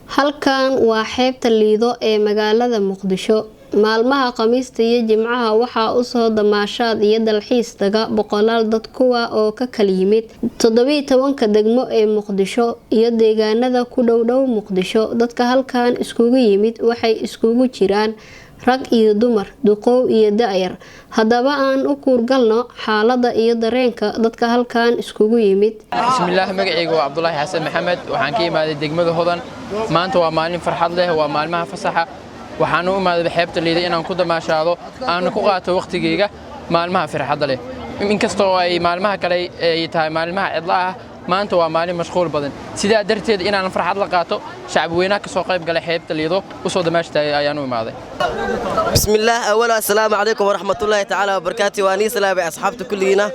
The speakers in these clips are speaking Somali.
Halkan waa xeebta Lido ee magaalada Muqdisho. Maalmaha Khamiista iyo Jimcaha waxaa u soo damaashaad iyo dalxiis taga boqolaal dad kuwa oo ka kala yimid 17 degmo ee Muqdisho iyo deegaanada ku dhow Muqdisho. Dadka halkan iskugu yimid waxay iskugu jiraan rag iyo dumar, duqow iyo da'yar. Haddaba aan u kuurgalno xaaladda iyo dareenka dadka halkan iskugu yimid. Bismillah, magacaygu waa Abdullaahi Xasan Maxamed. Waxaan ka imaaday degmada Hodan. Maanta waa maalin farxad leh, waa maalmaha fasaxa. Waxaan u imaaday xeebta Lido inaan ku damaashaado, aan ku qaato waqtigeyga maalmaha farxadda leh. Inkastoo ay maalmaha kale ay tahay maalmaha cidla ah, maanta waa maalin mashquul badan. Sidaa darteed inaan farxad la qaato, shacab weynaha ka soo qayb galay xeebta Lido u soo damaashtay ayaan u imaaday. Bismillah, awwala assalaamu alaykum wa rahmatullahi ta'ala wa barakatuh. Wa ani salaam asxaabta kulliina.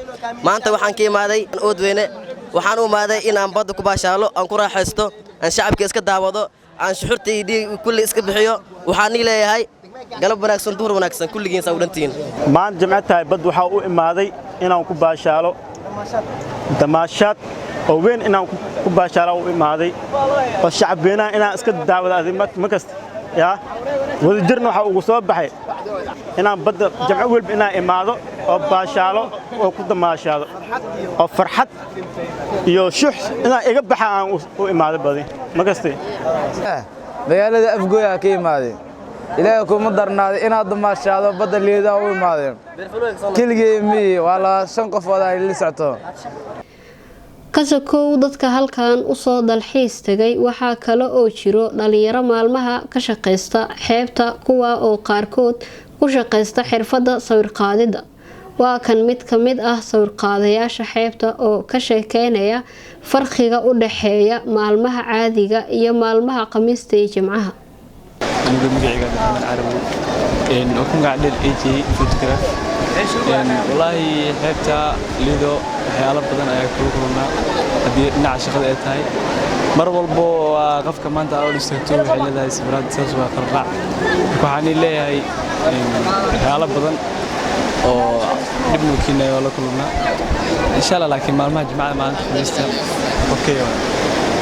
Maanta waxaan ka imaaday Oodweyne. Waxaan u imaaday in aan badda ku baashaalo, aan ku raaxaysto, aan shacabka iska daawado, aan shuxurtaydi kulli iska bixiyo. Waxaan leeyahay galab wanaagsan, duhur wanaagsan kulligiin sawdantiin. Maan jimcaha bad waxa u imaaday inaan ku baashaalo damaashaad oo weyn inaan ku baashaalo u imaaday oo shacabweena inaan iska daawado markasta yaa wada jirna waxa ugu soo baxay inaan badda jimco walba inaan imaado oo baashaalo oo ku damaashaado oo farxad iyo shux inaan iga baxa aan u imaaday badi markasta magaalada Afgooya ka imaaday ilaahay kuma darnaaday inaad damaashaado badda Lido u imaadeen kaligeey wala 5 qofood ay la socto kasakow dadka halkan u soo dalxiis tagay waxaa kale oo jiro dhalinyaro maalmaha ka shaqeysta xeebta kuwa oo qaarkood ku shaqeysta xirfadda sawir qaadida. Waa kan mid ka mid ah sawir qaadayaasha xeebta oo ka sheekeynaya farqiga u dhaxeeya maalmaha caadiga iyo maalmaha Khamiista iyo Jimcaha. magacayga Maxamed Carabi oo ku magac dheer AJ photograph wallahi xeebta Lido waxyaalo badan ayaa ku kulmana hadii dhinaca shaqada ay tahay mar walbo qofka maanta oo dhistay waxay leedahay sawirad saas waa qarqac waxaan leeyahay waxyaalo badan oo dib u keenayo la kulmana insha Allah laakiin maalmaha Jimcaha maanta Khamiista okay